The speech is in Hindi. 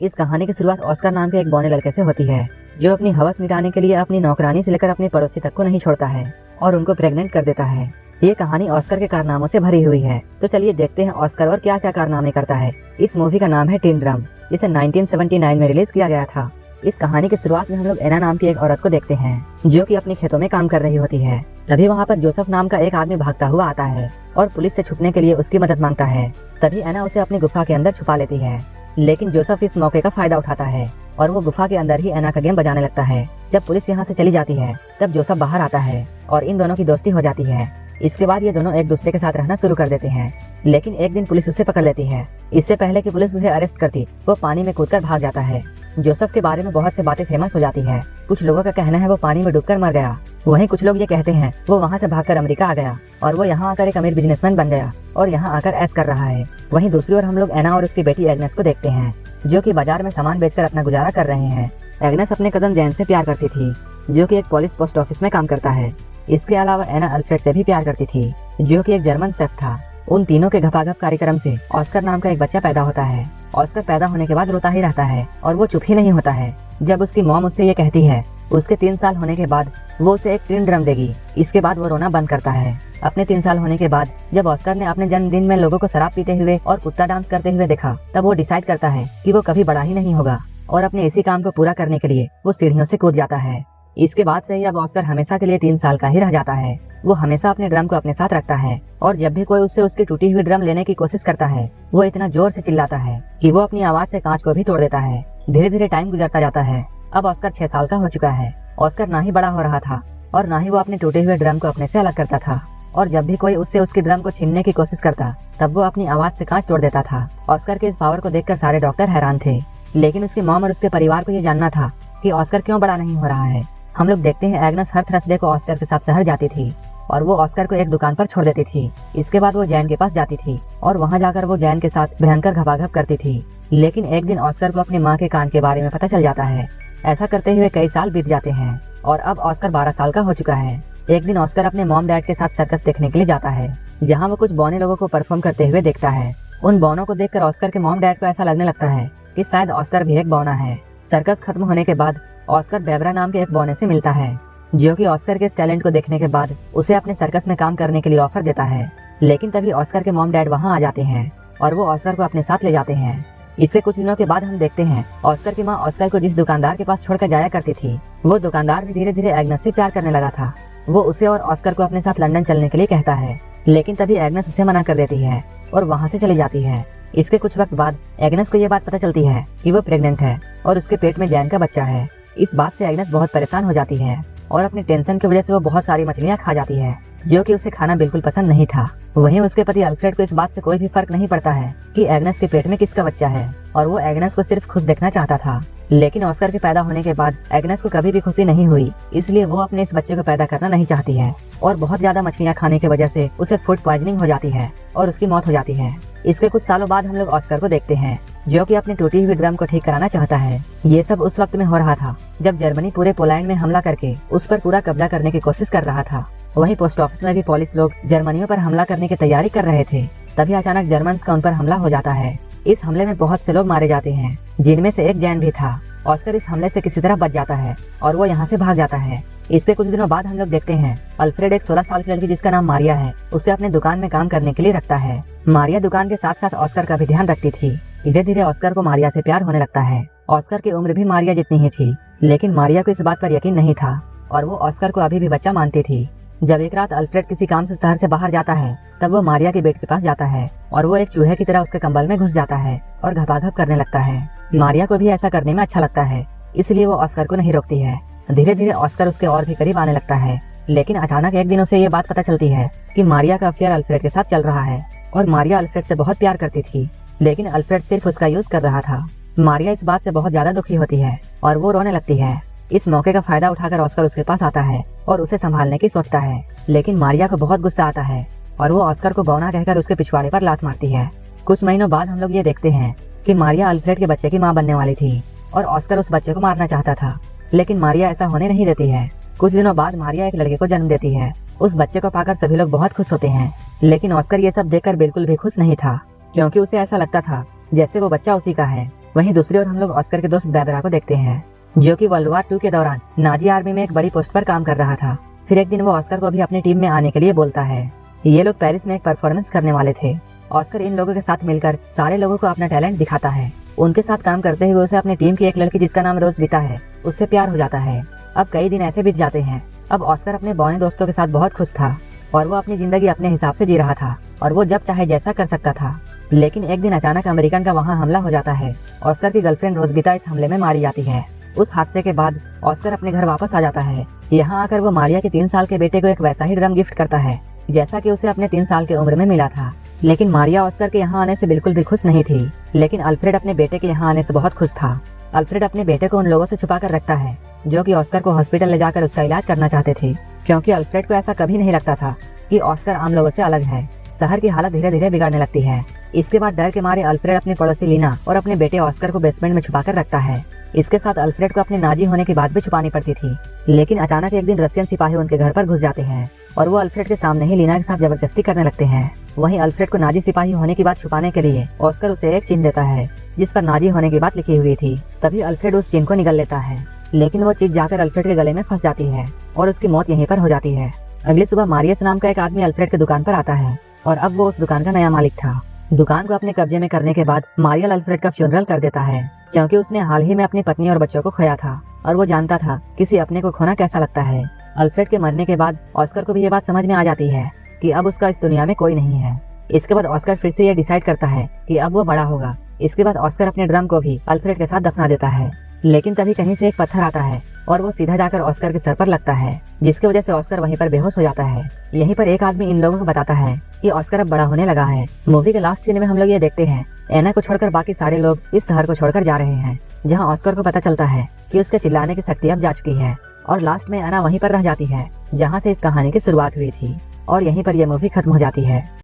इस कहानी की शुरुआत ऑस्कर नाम के एक बौने लड़के से होती है, जो अपनी हवस मिटाने के लिए अपनी नौकरानी से लेकर अपने पड़ोसी तक को नहीं छोड़ता है और उनको प्रेग्नेंट कर देता है। ये कहानी ऑस्कर के कारनामों से भरी हुई है। तो चलिए देखते हैं ऑस्कर और क्या क्या कारनामे करता है। इस मूवी का नाम है टिन ड्रम, जिसे 1979 में रिलीज किया गया था। इस कहानी की शुरुआत में हम लोग एना नाम की एक औरत को देखते हैं, जो कि अपने खेतों में काम कर रही होती है। तभी वहाँ पर जोसेफ नाम का एक आदमी भागता हुआ आता है और पुलिस से छुपने के लिए उसकी मदद मांगता है। तभी एना उसे अपनी गुफा के अंदर छुपा लेती है, लेकिन जोसेफ इस मौके का फायदा उठाता है और वो गुफा के अंदर ही एना का गेम बजाने लगता है। जब पुलिस यहाँ से चली जाती है तब जोसेफ बाहर आता है और इन दोनों की दोस्ती हो जाती है। इसके बाद ये दोनों एक दूसरे के साथ रहना शुरू कर देते हैं, लेकिन एक दिन पुलिस उसे पकड़ लेती है। इससे पहले कि पुलिस उसे अरेस्ट करती, वो पानी में कूदकर भाग जाता है। जोसेफ के बारे में बहुत से बातें फेमस हो जाती है। कुछ लोगों का कहना है वो पानी में डूबकर मर गया, वहीं कुछ लोग ये कहते हैं वो वहाँ से भागकर अमेरिका आ गया और वो यहाँ आकर एक अमीर बिजनेसमैन बन गया और यहाँ आकर ऐश कर रहा है। वहीं दूसरी ओर हम लोग एना और उसकी बेटी एग्नेस को देखते हैं, जो कि बाजार में सामान बेचकर अपना गुजारा कर रहे हैं। एग्नेस अपने कजन जैन से प्यार करती थी, जो कि एक पुलिस पोस्ट ऑफिस में काम करता है। इसके अलावा एना अल्फ्रेड से भी प्यार करती थी, जो कि एक जर्मन शेफ था। उन तीनों के घपाघप कार्यक्रम से ऑस्कर नाम का एक बच्चा पैदा होता है। ऑस्कर पैदा होने के बाद रोता ही रहता है और वो चुप ही नहीं होता है। जब उसकी मॉम उससे ये कहती है उसके 3 साल होने के बाद वो उसे एक टिन ड्रम देगी, इसके बाद वो रोना बंद करता है। अपने 3 साल होने के बाद जब ऑस्कर ने अपने जन्मदिन में लोगों को शराब पीते हुए और कुत्ता डांस करते हुए देखा, तब वो डिसाइड करता है कि वो कभी बड़ा ही नहीं होगा और अपने इसी काम को पूरा करने के लिए वो सीढ़ियों से कूद जाता है। इसके बाद से ही अब ऑस्कर हमेशा के लिए 3 साल का ही रह जाता है। वो हमेशा अपने ड्रम को अपने साथ रखता है और जब भी कोई उससे उसकी टूटी हुई ड्रम लेने की कोशिश करता है, वो इतना जोर से चिल्लाता है कि वो अपनी आवाज से कांच को भी तोड़ देता है। धीरे धीरे टाइम गुजरता जाता है। अब ऑस्कर 6 साल का हो चुका है। ऑस्कर ना ही बड़ा हो रहा था और ना ही वो अपने टूटे हुए ड्रम को अपने से अलग करता था, और जब भी कोई उससे उसकी ड्रम को छीनने की कोशिश करता, तब वो अपनी आवाज से कांच तोड़ देता था। ऑस्कर के इस पावर को देखकर सारे डॉक्टर हैरान थे, लेकिन उसकी मॉम और उसके परिवार को ये जानना था कि ऑस्कर क्यों बड़ा नहीं हो रहा है। हम लोग देखते हैं एग्नेस हर थर्सडे को ऑस्कर के साथ शहर जाती थी और वो ऑस्कर को एक दुकान पर छोड़ देती थी। इसके बाद वो जैन के पास जाती थी और वहाँ जाकर वो जैन के साथ भयंकर घपाघप करती थी। लेकिन एक दिन ऑस्कर को अपनी माँ के कान के बारे में पता चल जाता है। ऐसा करते हुए कई साल बीत जाते हैं और अब ऑस्कर 12 साल का हो चुका है। एक दिन ऑस्कर अपने मॉम डैड के साथ सर्कस देखने के लिए जाता है, जहाँ वो कुछ बौने लोगों को परफॉर्म करते हुए देखता है। उन बौनों को देखकर ऑस्कर के मॉम डैड को ऐसा लगने लगता है कि शायद ऑस्कर भी एक बौना है। सर्कस खत्म होने के बाद ऑस्कर बेबरा नाम के एक बौने से मिलता है, जो कि ऑस्कर के इस टैलेंट को देखने के बाद उसे अपने सर्कस में काम करने के लिए ऑफर देता है। लेकिन तभी ऑस्कर के मॉम डैड वहां आ जाते हैं और वो ऑस्कर को अपने साथ ले जाते हैं। इससे कुछ दिनों के बाद हम देखते हैं ऑस्कर की माँ ऑस्कर को जिस दुकानदार के पास छोड़कर जाया करती थी, वो दुकानदार भी धीरे धीरे एग्नेस से प्यार करने लगा था। वो उसे और ऑस्कर को अपने साथ लंदन चलने के लिए कहता है, लेकिन तभी एग्नेस उसे मना कर देती है और वहाँ से चली जाती है। इसके कुछ वक्त बाद एग्नेस को ये बात पता चलती है कि वो प्रेग्नेंट है और उसके पेट में जैन का बच्चा है। इस बात से एग्नेस बहुत परेशान हो जाती है और अपनी टेंशन की वजह से वो बहुत सारी मछलियाँ खा जाती है, जो कि उसे खाना बिल्कुल पसंद नहीं था। वहीं उसके पति अल्फ्रेड को इस बात से कोई भी फर्क नहीं पड़ता है कि एग्नेस के पेट में किसका बच्चा है, और वो एग्नेस को सिर्फ खुश देखना चाहता था। लेकिन ऑस्कर के पैदा होने के बाद एग्नेस को कभी भी खुशी नहीं हुई, इसलिए वो अपने इस बच्चे को पैदा करना नहीं चाहती है और बहुत ज्यादा मछलियाँ खाने की वजह से उसे फूड पॉइजनिंग हो जाती है और उसकी मौत हो जाती है। इसके कुछ सालों बाद हम लोग ऑस्कर को देखते हैं, जो कि अपनी टूटी हुई ड्रम को ठीक कराना चाहता है। ये सब उस वक्त में हो रहा था जब जर्मनी पूरे पोलैंड में हमला करके उस पर पूरा कब्जा करने की कोशिश कर रहा था। वहीं पोस्ट ऑफिस में भी पुलिस लोग जर्मनियों पर हमला करने की तैयारी कर रहे थे। तभी अचानक जर्मन्स का उन पर हमला हो जाता है। इस हमले में बहुत से लोग मारे जाते हैं, जिनमें से एक जैन भी था। ऑस्कर इस हमले से किसी तरह बच जाता है और वो यहाँ से भाग जाता है। इसके कुछ दिनों बाद हम लोग देखते हैं अल्फ्रेड एक 16 साल की लड़की जिसका नाम मारिया है, उसे अपने दुकान में काम करने के लिए रखता है। मारिया दुकान के साथ साथ ऑस्कर का भी ध्यान रखती थी। धीरे धीरे ऑस्कर को मारिया से प्यार होने लगता है। ऑस्कर की उम्र भी मारिया जितनी ही थी, लेकिन मारिया को इस बात पर यकीन नहीं था और वो ऑस्कर को अभी भी बच्चा मानती थी। जब एक रात अल्फ्रेड किसी काम से शहर से बाहर जाता है, तब वो मारिया के बेड के पास जाता है और वो एक चूहे की तरह उसके कंबल में घुस जाता है और घपाघप करने लगता है। मारिया को भी ऐसा करने में अच्छा लगता है, इसलिए वो ऑस्कर को नहीं रोकती है। धीरे धीरे ऑस्कर उसके और भी करीब आने लगता है, लेकिन अचानक एक दिन उसे ये बात पता चलती है कि मारिया का अफेयर अल्फ्रेड के साथ चल रहा है और मारिया अल्फ्रेड से बहुत प्यार करती थी, लेकिन अल्फ्रेड सिर्फ उसका यूज कर रहा था। मारिया इस बात से बहुत ज्यादा दुखी होती है और वो रोने लगती है। इस मौके का फायदा उठाकर ऑस्कर उसके पास आता है और उसे संभालने की सोचता है, लेकिन मारिया को बहुत गुस्सा आता है और वो ऑस्कर को बौना कहकर उसके पिछवाड़े पर लात मारती है। कुछ महीनों बाद हम लोग ये देखते हैं कि मारिया अल्फ्रेड के बच्चे की माँ बनने वाली थी और ऑस्कर उस बच्चे को मारना चाहता था, लेकिन मारिया ऐसा होने नहीं देती है। कुछ दिनों बाद मारिया एक लड़के को जन्म देती है। उस बच्चे को पाकर सभी लोग बहुत खुश होते हैं, लेकिन ऑस्कर ये सब देखकर बिल्कुल भी खुश नहीं था, क्योंकि उसे ऐसा लगता था जैसे वो बच्चा उसी का है। वहीं दूसरी ओर हम लोग ऑस्कर के दोस्त बैबरा को देखते हैं, जो कि वर्ल्ड वॉर 2 के दौरान नाजी आर्मी में एक बड़ी पोस्ट पर काम कर रहा था। फिर एक दिन वो ऑस्कर को भी अपनी टीम में आने के लिए बोलता है। ये लोग पेरिस में एक परफॉर्मेंस करने वाले थे। ऑस्कर इन लोगों के साथ मिलकर सारे लोगों को अपना टैलेंट दिखाता है। उनके साथ काम करते हुए उसे अपनी टीम की एक लड़की जिसका नाम रोज बीता है उससे प्यार हो जाता है। अब कई दिन ऐसे बीत जाते हैं। अब ऑस्कर अपने बौने दोस्तों के साथ बहुत खुश था और वो अपनी जिंदगी अपने हिसाब से जी रहा था और वो जब चाहे जैसा कर सकता था। लेकिन एक दिन अचानक अमेरिकन का वहाँ हमला हो जाता है। ऑस्कर की गर्लफ्रेंड रोजबीता इस हमले में मारी जाती है। उस हादसे के बाद ऑस्कर अपने घर वापस आ जाता है। यहाँ आकर वो मारिया के 3 साल के बेटे को एक वैसा ही ड्रम गिफ्ट करता है जैसा कि उसे अपने 3 साल की उम्र में मिला था। लेकिन मारिया ऑस्कर के यहाँ आने से बिल्कुल भी खुश नहीं थी। लेकिन अल्फ्रेड अपने बेटे के यहाँ आने से बहुत खुश था। अल्फ्रेड अपने बेटे को उन लोगों से छुपा कर रखता है जो कि ऑस्कर को हॉस्पिटल ले जाकर उसका इलाज करना चाहते थे, क्योंकि अल्फ्रेड को ऐसा कभी नहीं लगता था कि ऑस्कर आम लोगों से अलग है। शहर की हालत धीरे धीरे बिगड़ने लगती है। इसके बाद डर के मारे अल्फ्रेड अपने पड़ोसी लीना और अपने बेटे ऑस्कर को बेसमेंट में छुपा कर रखता है। इसके साथ अल्फ्रेड को अपने नाजी होने की बात भी छुपानी पड़ती थी। लेकिन अचानक एक दिन रशियन सिपाही उनके घर पर घुस जाते हैं और वो अल्फ्रेड के सामने ही लीना के साथ जबरदस्ती करने लगते हैं। वहीं अल्फ्रेड को नाजी सिपाही होने की बात छुपाने के लिए ऑस्कर उसे एक चिन्ह देता है जिस पर नाजी होने की बात लिखी हुई थी। तभी अल्फ्रेड उस चिन्ह को निगल लेता है, लेकिन वो चीज जाकर अल्फ्रेड के गले में फंस जाती है और उसकी मौत यहीं पर हो जाती है। अगली सुबह मारियस नाम का एक आदमी अल्फ्रेड की दुकान पर आता है और अब वो उस दुकान का नया मालिक था। दुकान को अपने कब्जे में करने के बाद मारियल अल्फ्रेड का फ्यूनरल कर देता है, क्योंकि उसने हाल ही में अपनी पत्नी और बच्चों को खोया था और वो जानता था किसी अपने को खोना कैसा लगता है। अल्फ्रेड के मरने के बाद ऑस्कर को भी ये बात समझ में आ जाती है कि अब उसका इस दुनिया में कोई नहीं है। इसके बाद ऑस्कर फिर से ये डिसाइड करता है कि अब वो बड़ा होगा। इसके बाद ऑस्कर अपने ड्रम को भी अल्फ्रेड के साथ दफना देता है। लेकिन तभी कहीं से एक पत्थर आता है और वो सीधा जाकर ऑस्कर के सर पर लगता है, जिसकी वजह से ऑस्कर वहीं पर बेहोश हो जाता है। यहीं पर एक आदमी इन लोगों को बताता है कि ऑस्कर अब बड़ा होने लगा है। मूवी के लास्ट सीन में हम लोग ये देखते हैं एना को छोड़कर बाकी सारे लोग इस शहर को छोड़कर जा रहे हैं, जहाँ ऑस्कर को पता चलता है कि उसके चिल्लाने की शक्ति अब जा चुकी है। और लास्ट में एना वहीं पर रह जाती है जहाँ से इस कहानी की शुरुआत हुई थी और यहीं पर यह मूवी खत्म हो जाती है।